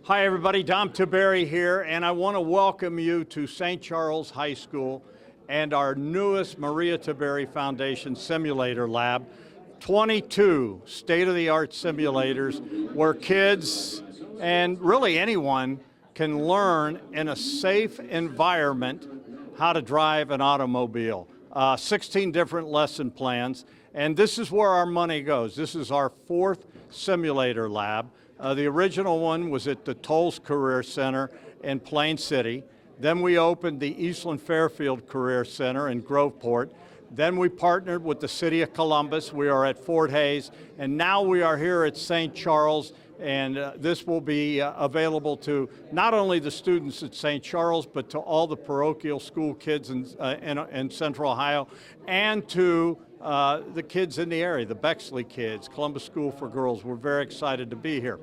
Hi everybody, Maria Tiberi here, and I want to welcome you to St. Charles High School and our newest Maria Tiberi Foundation Simulator Lab. 22 state-of-the-art simulators where kids and really anyone can learn in a safe environment how to drive an automobile. 16 different lesson plans, and this is where our money goes. This is our 4th simulator lab. The original one was at the Tolles Career Center in Plain City. Then we opened the Eastland Fairfield Career Center in Groveport. Then we partnered with the City of Columbus. We are at Fort Hays. And now we are here at St. Charles. And this will be available to not only the students at St. Charles, but to all the parochial school kids in Central Ohio, and to the kids in the area, the Bexley kids, Columbus School for Girls. We're very excited to be here.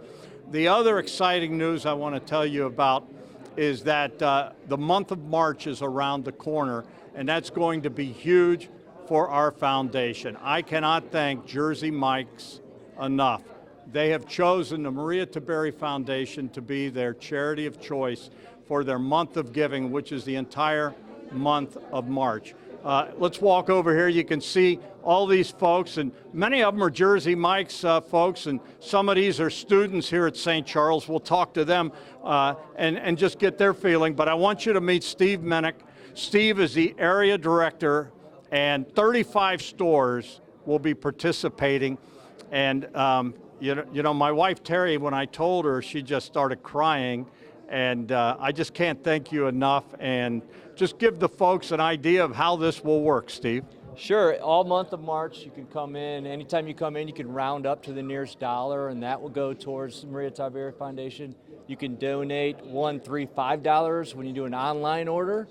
The other exciting news I want to tell you about is that the month of March is around the corner, and that's going to be huge for our foundation. I cannot thank Jersey Mike's enough. They have chosen the Maria Tiberi Foundation to be their charity of choice for their month of giving, which is the entire month of March. Let's walk over here. You can see all these folks, and many of them are Jersey Mike's folks, and some of these are students here at St. Charles. We'll talk to them and just get their feeling, but I want you to meet Steve Minnick. Steve is the area director, and 35 stores will be participating, and you know, my wife Terry, when I told her, she just started crying, and I just can't thank you enough, and just give the folks an idea of how this will work, Steve. Sure, all month of March you can come in. Anytime you come in, you can round up to the nearest dollar, and that will go towards the Maria Tiberi Foundation. You can donate $1, $3, $5 when you do an online order.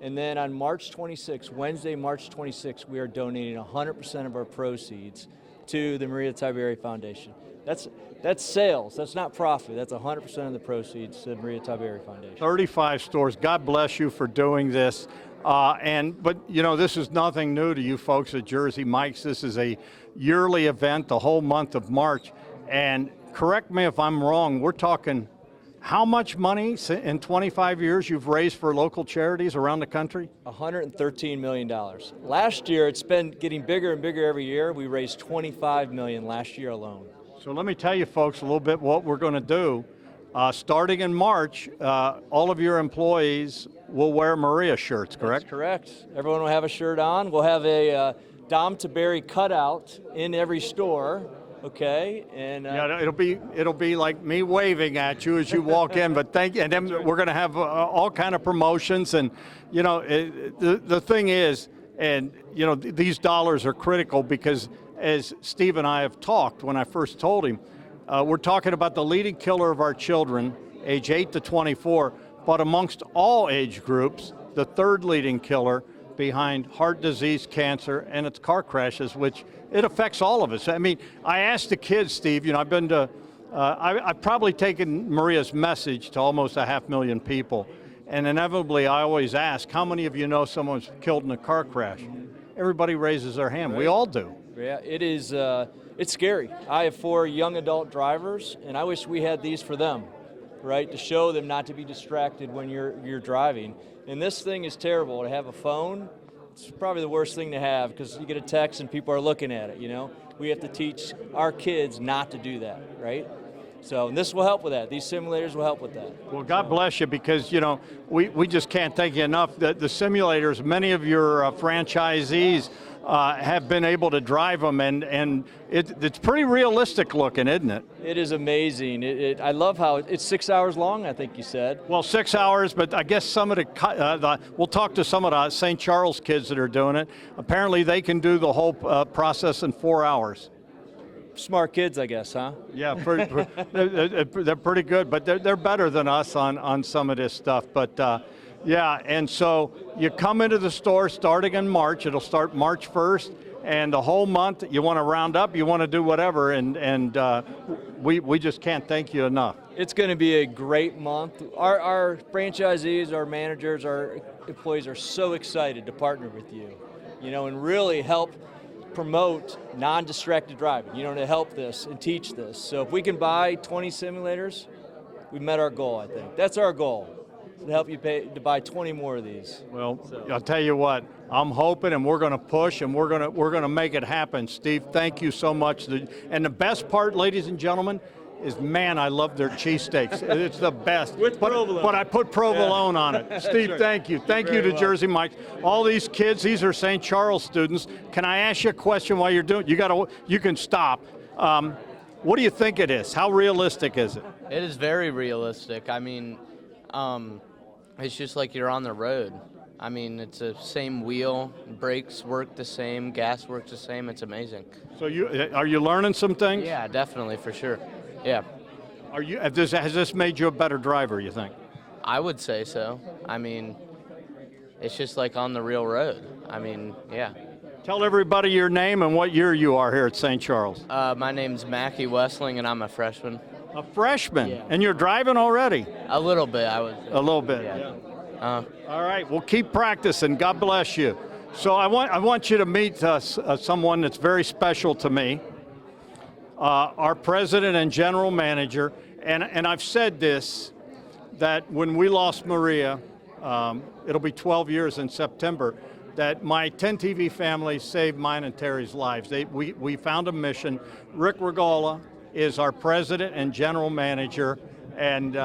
And then on March 26th, Wednesday, March 26th, we are donating 100% of our proceeds to the Maria Tiberi Foundation. That's sales, that's not profit, that's 100% of the proceeds to the Maria Tiberi Foundation. 35 stores, God bless you for doing this. But you know, this is nothing new to you folks at Jersey Mike's. This is a yearly event, the whole month of March. And correct me if I'm wrong, we're talking how much money in 25 years you've raised for local charities around the country? $113 million. Last year, it's been getting bigger and bigger every year. We raised $25 million last year alone. So let me tell you folks a little bit what we're going to do. Starting in March, all of your employees will wear Maria shirts, correct? That's correct. Everyone will have a shirt on. We'll have a Maria Tiberi cutout in every store. Okay, and yeah, it'll be like me waving at you as you walk in. But thank you, and then we're going to have all kind of promotions, and you know, the thing is, and you know, these dollars are critical because, as Steve and I have talked when I first told him, we're talking about the leading killer of our children, age 8 to 24, but amongst all age groups, the 3rd leading killer behind heart disease, cancer, and it's car crashes, which it affects all of us. I mean, I asked the kids, Steve, you know, I've probably taken Maria's message to almost 500,000 people, and inevitably I always ask, how many of you know someone's killed in a car crash? Everybody raises their hand. Right. We all do. Yeah, it is, it's scary. I have 4 young adult drivers, and I wish we had these for them, right, to show them not to be distracted when you're driving. And this thing is terrible. To have a phone, it's probably the worst thing to have because you get a text and people are looking at it, you know. We have to teach our kids not to do that, right? So and this will help with that. These simulators will help with that. Well, God bless you, because, you know, we just can't thank you enough. The simulators, many of your franchisees have been able to drive them, and it's pretty realistic looking, isn't it? It is amazing. I love how it's 6 hours long, I think you said. Well, 6 hours, but I guess some of we'll talk to some of the St. Charles kids that are doing it. Apparently they can do the whole process in 4 hours. Smart kids, I guess, huh? Yeah, they're pretty good, but they're better than us on some of this stuff. But yeah, and so you come into the store starting in March. It'll start March 1st, and the whole month you want to round up, you want to do whatever, and we just can't thank you enough. It's going to be a great month. Our franchisees, our managers, our employees are so excited to partner with you, you know, and really help promote non-distracted driving, you know, to help this and teach this. So if we can buy 20 simulators, we met our goal, I think. That's our goal, to help you pay to buy 20 more of these. Well, I'll tell you what, I'm hoping, and we're going to push, and we're going to make it happen. Steve, thank you so much. And the best part, ladies and gentlemen, is, man, I love their cheesesteaks. It's the best. With provolone. But I put provolone on it. Steve, right. thank you. Thank you to Jersey Mike's. All these kids, these are St. Charles students. Can I ask you a question while you're doing it? You can stop. What do you think it is? How realistic is it? It is very realistic. I mean, it's just like you're on the road. I mean, it's the same wheel, brakes work the same, gas works the same. It's amazing. So are you learning some things? Yeah, definitely, for sure. Yeah. Has this made you a better driver, you think? I would say so. I mean, it's just like on the real road. I mean, yeah. Tell everybody your name and what year you are here at St. Charles. My name's Mackie Westling, and I'm a freshman. A freshman? Yeah. And you're driving already? A little bit, I would say. A little bit. Yeah. All right, well, keep practicing. God bless you. So I want you to meet someone that's very special to me, our president and general manager. And I've said this, that when we lost Maria, it'll be 12 years in September, that my 10 TV family saved mine and Terry's lives. We found a mission. Rick Regala is our president and general manager. And,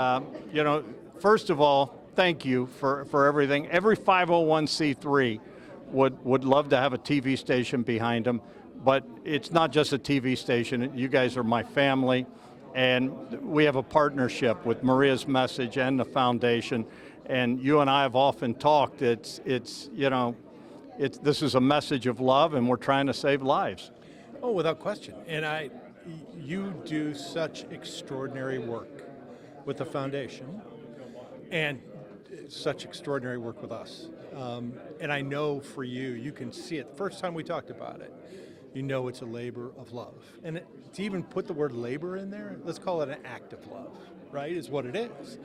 first of all, thank you for everything. Every 501c3 would love to have a TV station behind them, but it's not just a TV station. You guys are my family, and we have a partnership with Maria's Message and the foundation. And you and I have often talked. This is a message of love, and we're trying to save lives. Oh, without question. And you do such extraordinary work with the foundation, and such extraordinary work with us. And I know for you, you can see it. The first time we talked about it, you know it's a labor of love. And to even put the word labor in there, let's call it an act of love, right, is what it is.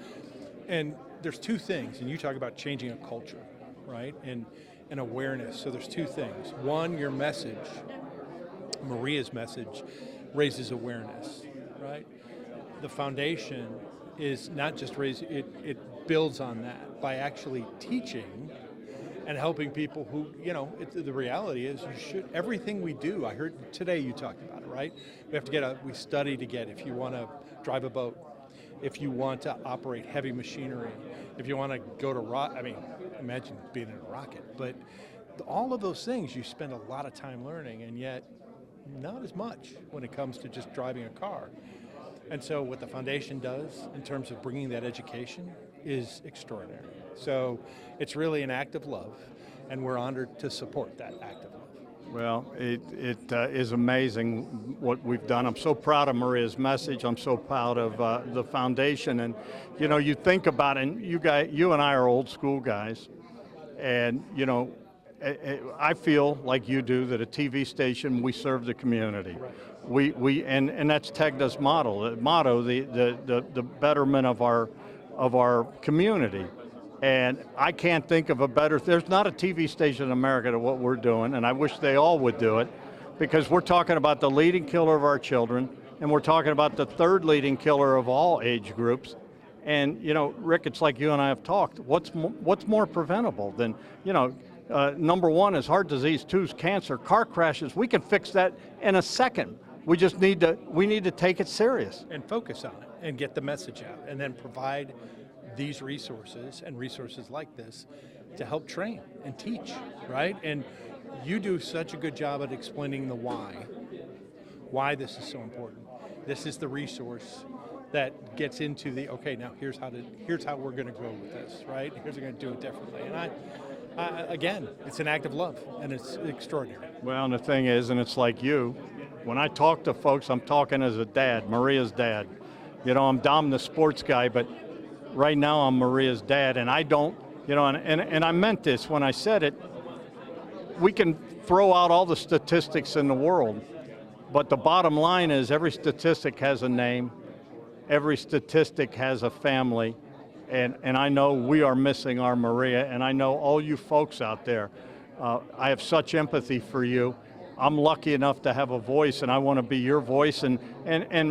And there's two things, and you talk about changing a culture, right, and awareness. So there's two things. One, your message, Maria's message, raises awareness, right? The foundation is not just it builds on that by actually teaching and helping people who, the reality is everything we do, I heard today you talked about it, right? We study to get, if you want to drive a boat, if you want to operate heavy machinery, if you want to go to imagine being in a rocket, but all of those things you spend a lot of time learning, and yet not as much when it comes to just driving a car. And so what the foundation does in terms of bringing that education is extraordinary. So it's really an act of love, and we're honored to support that act of love. Well, it is amazing what we've done. I'm so proud of Maria's Message. I'm so proud of the foundation. And, you think about it, and you and I are old school guys. And, I feel like you do that a TV station, we serve the community. Right. And that's TEGNA's motto, the betterment of our community. And I can't think of a better, there's not a TV station in America to what we're doing, and I wish they all would do it, because we're talking about the leading killer of our children, and we're talking about the third leading killer of all age groups. And, Rick, it's like you and I have talked, what's more preventable than, number one is heart disease, two is cancer, car crashes. We can fix that in a second. We just need to take it serious. And focus on it and get the message out, and then provide these resources and resources like this to help train and teach, right? And you do such a good job at explaining the why this is so important. This is the resource that gets into now here's how we're going to grow with this, right? Here's how we're going to do it differently. And again, it's an act of love, and it's extraordinary. Well, and the thing is, and it's like you, when I talk to folks, I'm talking as a dad, Maria's dad. I'm Dom, the sports guy, but right now I'm Maria's dad, and I don't, and I meant this when I said it. We can throw out all the statistics in the world, but the bottom line is every statistic has a name, every statistic has a family, and I know we are missing our Maria, and I know all you folks out there, I have such empathy for you. I'm lucky enough to have a voice, and I want to be your voice, and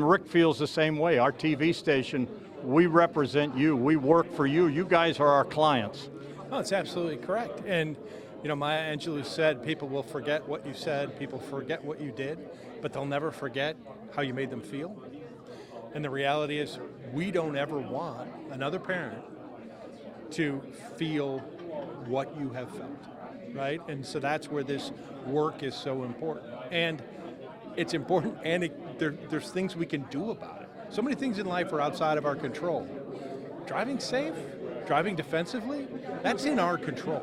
Rick feels the same way. Our TV station we represent you. We work for you. You guys are our clients. Oh, it's absolutely correct. And, Maya Angelou said, people will forget what you said, people forget what you did, but they'll never forget how you made them feel. And the reality is, we don't ever want another parent to feel what you have felt, right? And so that's where this work is so important. And it's important, and there's things we can do about it. So many things in life are outside of our control. Driving safe, driving defensively, that's in our control,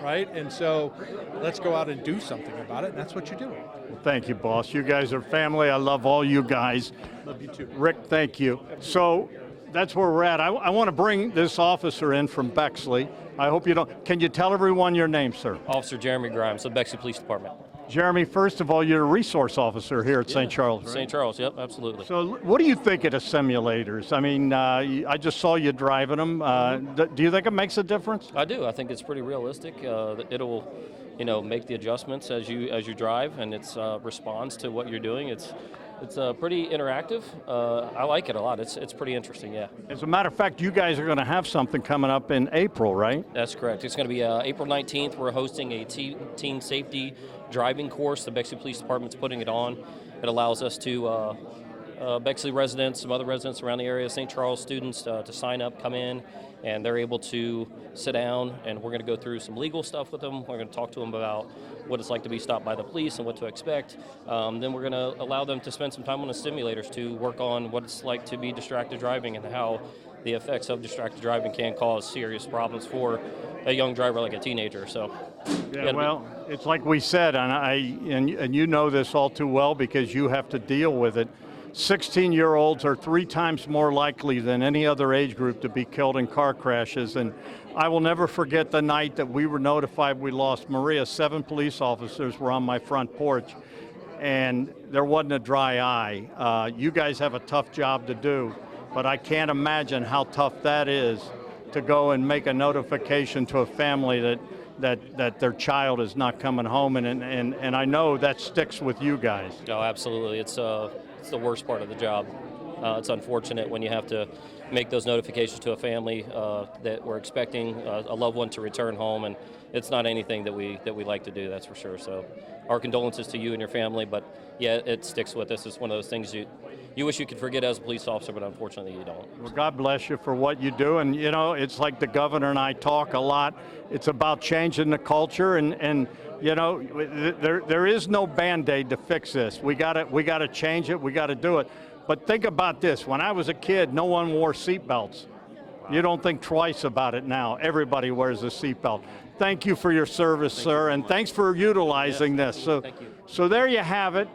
right? And so let's go out and do something about it, and that's what you're doing. Well, thank you, boss. You guys are family. I love all you guys. Love you too. Rick, thank you. So that's where we're at. I want to bring this officer in from Bexley. I hope you don't. Can you tell everyone your name, sir? Officer Jeremy Grimes, the Bexley Police Department. Jeremy, first of all, you're a resource officer here at St. Charles, right? St. Charles, yep, absolutely. So what do you think of the simulators? I mean, I just saw you driving them. Do you think it makes a difference? I do. I think it's pretty realistic. It'll, make the adjustments as you drive, and it's responds to what you're doing. It's pretty interactive. I like it a lot. It's pretty interesting, yeah. As a matter of fact, you guys are going to have something coming up in April, right? That's correct. It's going to be April 19th. We're hosting a teen safety driving course. The Bexley Police Department's putting it on. It allows us to Bexley residents, some other residents around the area, St. Charles students to sign up, come in, and they're able to sit down, and we're going to go through some legal stuff with them. We're going to talk to them about what it's like to be stopped by the police and what to expect. Then we're going to allow them to spend some time on the simulators to work on what it's like to be distracted driving and how the effects of distracted driving can cause serious problems for a young driver like a teenager. So, yeah, well, it's like we said, and you know this all too well because you have to deal with it. 16-year-olds are 3 times more likely than any other age group to be killed in car crashes. And I will never forget the night that we were notified we lost Maria. 7 police officers were on my front porch, and there wasn't a dry eye. You guys have a tough job to do, but I can't imagine how tough that is to go and make a notification to a family that their child is not coming home, and I know that sticks with you guys. Oh, absolutely. It's the worst part of the job. It's unfortunate when you have to make those notifications to a family that we're expecting a loved one to return home, and it's not anything that we like to do, that's for sure. So our condolences to you and your family, but yeah, it sticks with us. It's one of those things you wish you could forget as a police officer, but unfortunately you don't. Well, God bless you for what you do, and it's like the governor and I talk a lot. It's about changing the culture, and there is no Band-Aid to fix this. We gotta change it. We gotta do it. But think about this. When I was a kid, no one wore seatbelts. You don't think twice about it now. Everybody wears a seatbelt. Thank you for your service, sir, and thanks for utilizing this. So, thank you. So there you have it.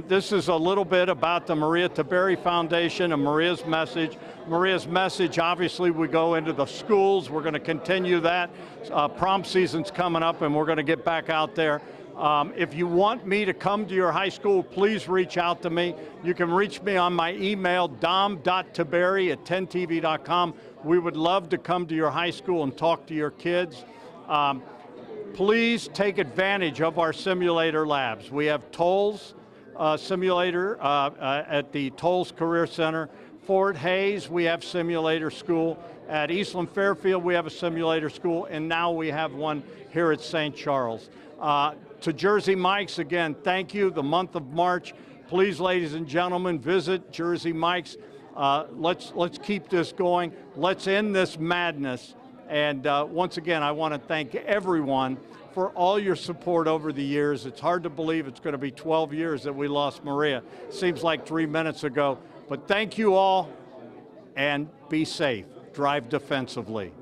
This is a little bit about the Maria Tiberi Foundation and Maria's message. Maria's message, obviously, we go into the schools. We're going to continue that. Prom season's coming up, and we're going to get back out there. If you want me to come to your high school, please reach out to me. You can reach me on my email, dom.tiberi@10tv.com. We would love to come to your high school and talk to your kids. Please take advantage of our simulator labs. We have Tolles simulator at the Tolles Career Center. Fort Hayes, we have simulator school. At Eastland Fairfield, we have a simulator school, and now we have one here at St. Charles. To Jersey Mike's, again, thank you. The month of March, please, ladies and gentlemen, visit Jersey Mike's. Let's keep this going. Let's end this madness. And once again, I want to thank everyone for all your support over the years. It's hard to believe it's going to be 12 years that we lost Maria. Seems like 3 minutes ago. But thank you all, and be safe. Drive defensively.